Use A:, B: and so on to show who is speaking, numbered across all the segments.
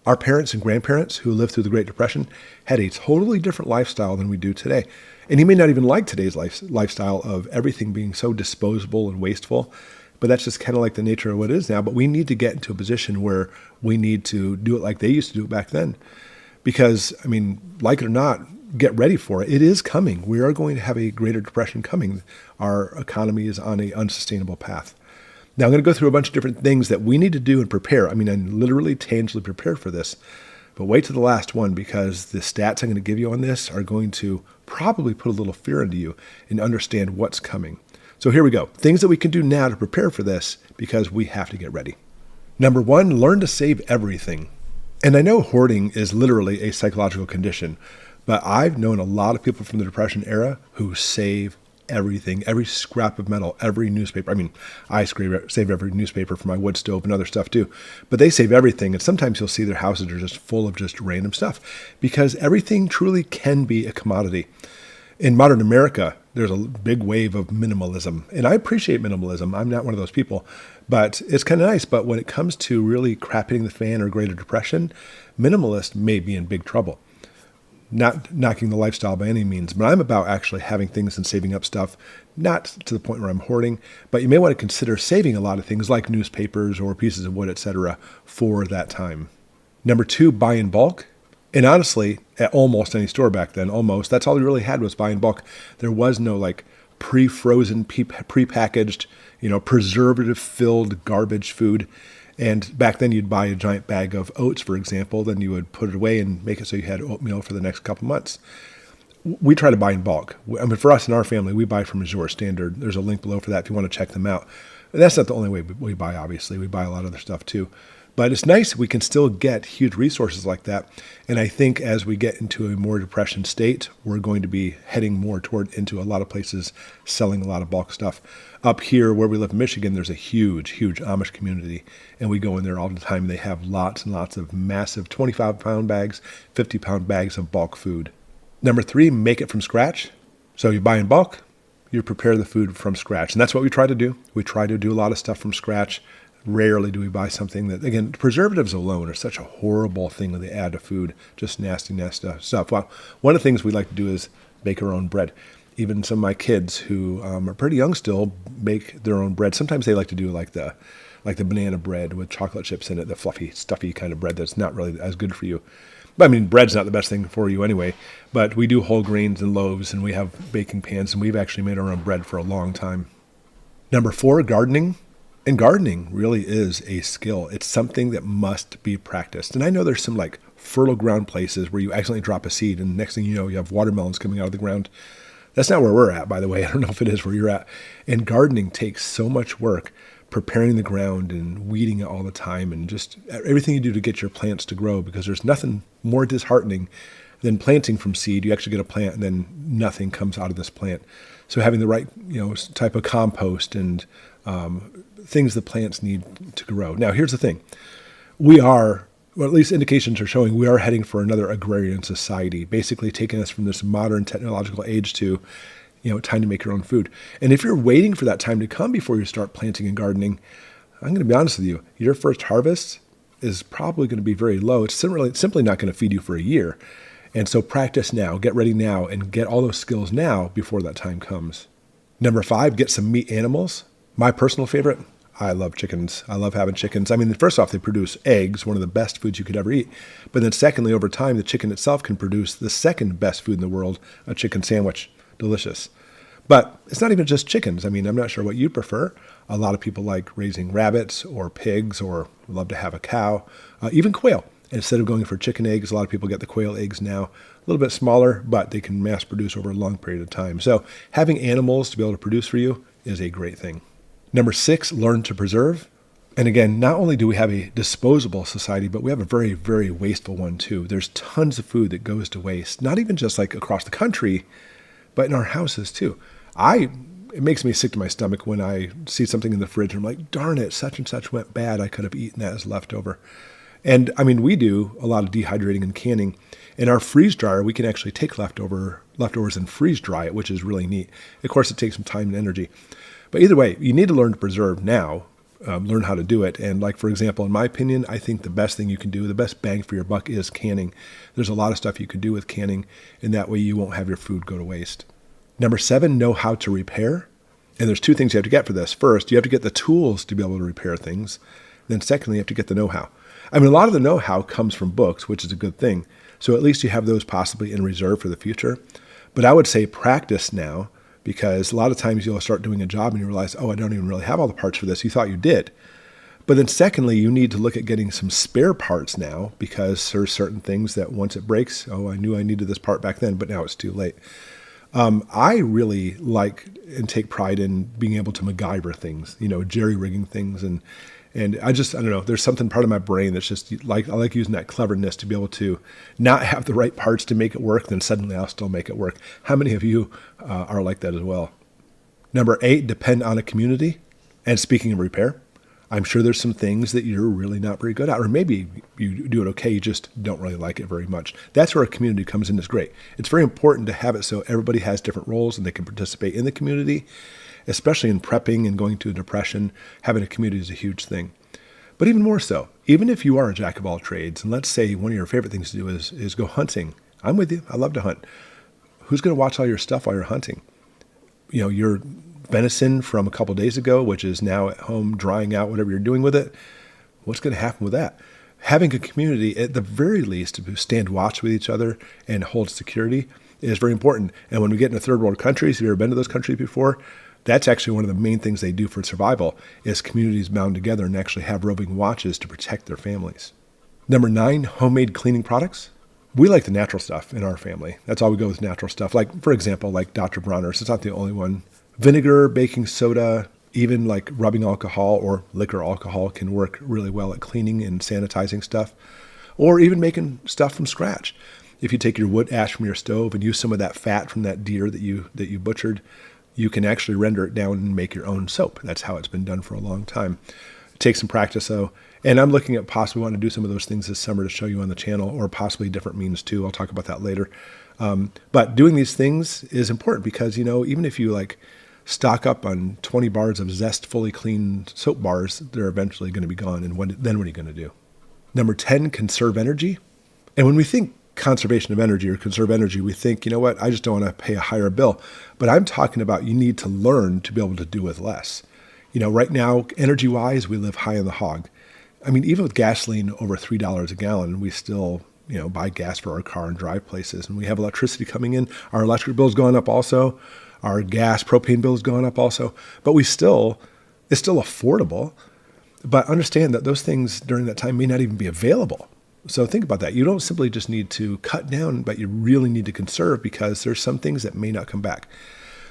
A: Our parents and grandparents who lived through the Great Depression had a totally different lifestyle than we do today. And you may not even like today's lifestyle of everything being so disposable and wasteful, but that's just kind of like the nature of what it is now. But we need to get into a position where we need to do it like they used to do it back then. Because, I mean, like it or not, get ready for it. It is coming. We are going to have a greater depression coming. Our economy is on an unsustainable path. Now, I'm going to go through a bunch of different things that we need to do and prepare. I mean, I'm literally tangibly prepared for this. But wait to the last one, because the stats I'm going to give you on this are going to probably put a little fear into you and understand what's coming. So here we go. Things that we can do now to prepare for this, because we have to get ready. Number one, learn to save everything. And I know hoarding is literally a psychological condition, but I've known a lot of people from the Depression era who save everything, every scrap of metal, every newspaper. I mean, I save every newspaper for my wood stove and other stuff too, but they save everything. And sometimes you'll see their houses are just full of just random stuff, because everything truly can be a commodity. In modern America, there's a big wave of minimalism, and I appreciate minimalism. I'm not one of those people, but it's kind of nice. But when it comes to really crap hitting the fan or greater depression, minimalists may be in big trouble. Not knocking the lifestyle by any means, but I'm about actually having things and saving up stuff, not to the point where I'm hoarding, but you may want to consider saving a lot of things like newspapers or pieces of wood, etc., for that time. Number two, buy in bulk. And honestly, at almost any store back then, that's all we really had was buy in bulk. There was no like pre-frozen, pre-packaged, preservative-filled garbage food. And back then you'd buy a giant bag of oats, for example, then you would put it away and make it so you had oatmeal for the next couple months. We try to buy in bulk. I mean, for us in our family, we buy from Resort Standard. There's a link below for that if you want to check them out. And that's not the only way we buy, obviously. We buy a lot of other stuff too. But it's nice we can still get huge resources like that. And I think as we get into a more depression state, we're going to be heading more into a lot of places selling a lot of bulk stuff. Up here where we live in Michigan, there's a huge, huge Amish community. And we go in there all the time. They have lots and lots of massive 25-pound bags, 50-pound bags of bulk food. Number three, make it from scratch. So you buy in bulk, you prepare the food from scratch. And that's what we try to do. We try to do a lot of stuff from scratch. Rarely do we buy something that, again, preservatives alone are such a horrible thing that they add to food, just nasty stuff. Well, one of the things we like to do is bake our own bread. Even some of my kids who are pretty young still make their own bread. Sometimes they like to do like the banana bread with chocolate chips in it, the fluffy, stuffy kind of bread that's not really as good for you. But I mean, bread's not the best thing for you anyway. But we do whole grains and loaves, and we have baking pans, and we've actually made our own bread for a long time. Number four, gardening. And gardening really is a skill. It's something that must be practiced. And I know there's some like fertile ground places where you accidentally drop a seed and next thing you know, you have watermelons coming out of the ground. That's not where we're at, by the way. I don't know if it is where you're at. And gardening takes so much work, preparing the ground and weeding it all the time and just everything you do to get your plants to grow, because there's nothing more disheartening than planting from seed. You actually get a plant and then nothing comes out of this plant. So having the right, type of compost and things the plants need to grow. Now, here's the thing. We are, or at least indications are showing, we are heading for another agrarian society, basically taking us from this modern technological age to, time to make your own food. And if you're waiting for that time to come before you start planting and gardening, I'm going to be honest with you, your first harvest is probably going to be very low. It's simply not going to feed you for a year. And so practice now, get ready now, and get all those skills now before that time comes. Number five, get some meat animals. My personal favorite, I love chickens. I love having chickens. I mean, first off, they produce eggs, one of the best foods you could ever eat. But then secondly, over time, the chicken itself can produce the second best food in the world, a chicken sandwich. Delicious. But it's not even just chickens. I mean, I'm not sure what you prefer. A lot of people like raising rabbits or pigs or love to have a cow, even quail. Instead of going for chicken eggs, a lot of people get the quail eggs now. A little bit smaller, but they can mass produce over a long period of time. So having animals to be able to produce for you is a great thing. Number six, learn to preserve. And again, not only do we have a disposable society, but we have a very, very wasteful one too. There's tons of food that goes to waste, not even just like across the country, but in our houses too. It makes me sick to my stomach when I see something in the fridge and I'm like, darn it, such and such went bad. I could have eaten that as leftover. And I mean, we do a lot of dehydrating and canning. In our freeze dryer, we can actually take leftovers and freeze dry it, which is really neat. Of course, it takes some time and energy. But either way, you need to learn to preserve now. learn how to do it. And like, for example, in my opinion, I think the best thing you can do, the best bang for your buck is canning. There's a lot of stuff you could do with canning, and that way you won't have your food go to waste. Number 7, know how to repair. And there's 2 things you have to get for this. First, you have to get the tools to be able to repair things. Then secondly, you have to get the know-how. I mean, a lot of the know-how comes from books, which is a good thing. So at least you have those possibly in reserve for the future. But I would say practice now, because a lot of times you'll start doing a job and you realize, oh, I don't even really have all the parts for this. You thought you did. But then secondly, you need to look at getting some spare parts now, because there's certain things that once it breaks, oh, I knew I needed this part back then, but now it's too late. I really like and take pride in being able to MacGyver things, jerry-rigging things. And I don't know, there's something part of my brain that's just like, I like using that cleverness to be able to not have the right parts to make it work, then suddenly I'll still make it work. How many of you are like that as well? Number 8, depend on a community. And speaking of repair, I'm sure there's some things that you're really not very good at, or maybe you do it okay, you just don't really like it very much. That's where a community comes in is great. It's very important to have it so everybody has different roles and they can participate in the community, especially in prepping and going through depression. Having a community is a huge thing. But even more so, even if you are a jack of all trades, and let's say one of your favorite things to do is go hunting. I'm with you. I love to hunt. Who's going to watch all your stuff while you're hunting? Your venison from a couple days ago, which is now at home drying out, whatever you're doing with it. What's going to happen with that? Having a community, at the very least, to stand watch with each other and hold security is very important. And when we get into third world countries, if you've ever been to those countries before, that's actually one of the main things they do for survival, is communities bound together and actually have roving watches to protect their families. Number 9, homemade cleaning products. We like the natural stuff in our family. That's all we go with, natural stuff. Like, for example, like Dr. Bronner's. It's not the only one. Vinegar, baking soda, even like rubbing alcohol or liquor alcohol can work really well at cleaning and sanitizing stuff, or even making stuff from scratch. If you take your wood ash from your stove and use some of that fat from that deer that you butchered, you can actually render it down and make your own soap. That's how it's been done for a long time. It takes some practice though. And I'm looking at possibly wanting to do some of those things this summer to show you on the channel, or possibly different means too. I'll talk about that later. But doing these things is important because, even if you stock up on 20 bars of Zest fully clean soap bars, they're eventually going to be gone. And then what are you going to do? Number 10, conserve energy. And when we think conservation of energy or conserve energy, we think, I just don't want to pay a higher bill. But I'm talking about you need to learn to be able to do with less. Right now, energy-wise, we live high on the hog. I mean, even with gasoline over $3 a gallon, we still, buy gas for our car and drive places. And we have electricity coming in. Our electric bill's gone up also. Our gas, propane bill has gone up also, but it's still affordable. But understand that those things during that time may not even be available. So think about that. You don't simply just need to cut down, but you really need to conserve, because there's some things that may not come back.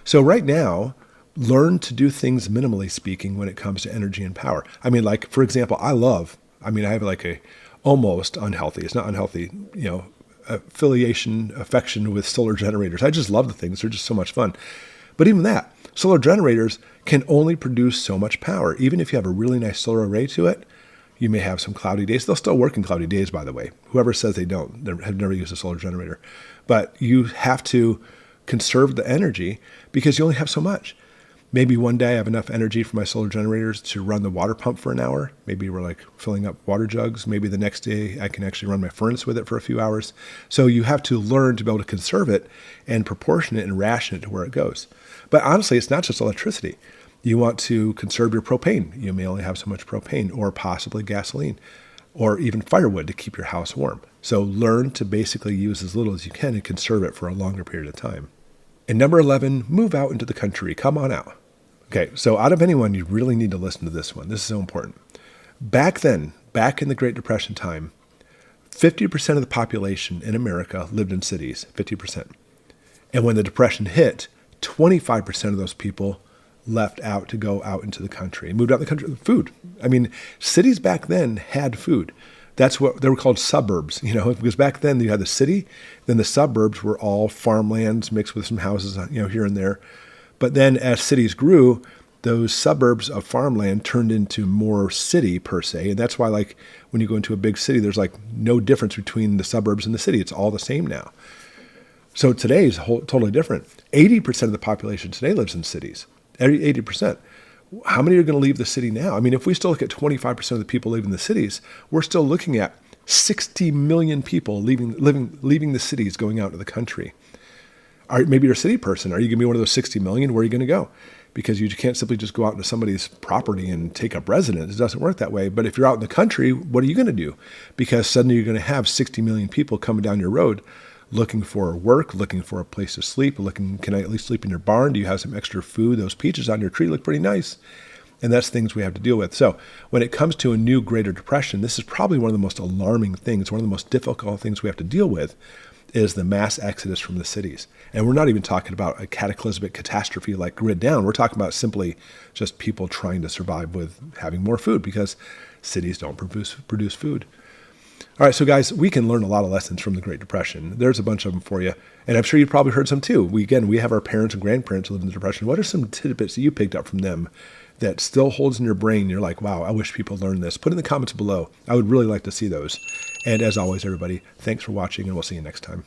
A: So right now, learn to do things minimally speaking when it comes to energy and power. I mean, like, for example, I have like a almost unhealthy, it's not unhealthy, affection with solar generators. I just love the things. They're just so much fun. But even that, solar generators can only produce so much power. Even if you have a really nice solar array to it, you may have some cloudy days. They'll still work in cloudy days, by the way. Whoever says they don't, they have never used a solar generator. But you have to conserve the energy because you only have so much. Maybe one day I have enough energy for my solar generators to run the water pump for an hour. Maybe we're filling up water jugs. Maybe the next day I can actually run my furnace with it for a few hours. So you have to learn to be able to conserve it and proportion it and ration it to where it goes. But honestly, it's not just electricity. You want to conserve your propane. You may only have so much propane, or possibly gasoline, or even firewood to keep your house warm. So learn to basically use as little as you can and conserve it for a longer period of time. And number 11, move out into the country. Come on out. Okay, so out of anyone, you really need to listen to this one. This is so important. Back then, back in the Great Depression time, 50% of the population in America lived in cities, 50%. And when the Depression hit, 25% of those people left out to go out into the country, moved out in the country with food. I mean, cities back then had food. That's what they were called, suburbs, because back then you had the city, then the suburbs were all farmlands mixed with some houses, here and there. But then as cities grew, those suburbs of farmland turned into more city per se. And that's why, when you go into a big city, there's no difference between the suburbs and the city. It's all the same now. So today is totally different. 80% of the population today lives in cities. 80%. How many are going to leave the city now? I mean, if we still look at 25% of the people living in the cities, we're still looking at 60 million people leaving the cities, going out to the country. Maybe you're a city person. Are you going to be one of those 60 million? Where are you going to go? Because you can't simply just go out into somebody's property and take up residence. It doesn't work that way. But if you're out in the country, what are you going to do? Because suddenly you're going to have 60 million people coming down your road looking for work, looking for a place to sleep, can I at least sleep in your barn? Do you have some extra food? Those peaches on your tree look pretty nice. And that's things we have to deal with. So when it comes to a new Greater Depression, this is probably one of the most alarming things, one of the most difficult things we have to deal with, is the mass exodus from the cities. And we're not even talking about a cataclysmic catastrophe like grid down. We're talking about simply just people trying to survive with having more food because cities don't produce food. All right, so guys, we can learn a lot of lessons from the Great Depression. There's a bunch of them for you. And I'm sure you've probably heard some too. We have our parents and grandparents who lived in the Depression. What are some tidbits that you picked up from them that still holds in your brain? You're like, wow, I wish people learned this. Put in the comments below. I would really like to see those. And as always, everybody, thanks for watching, and we'll see you next time.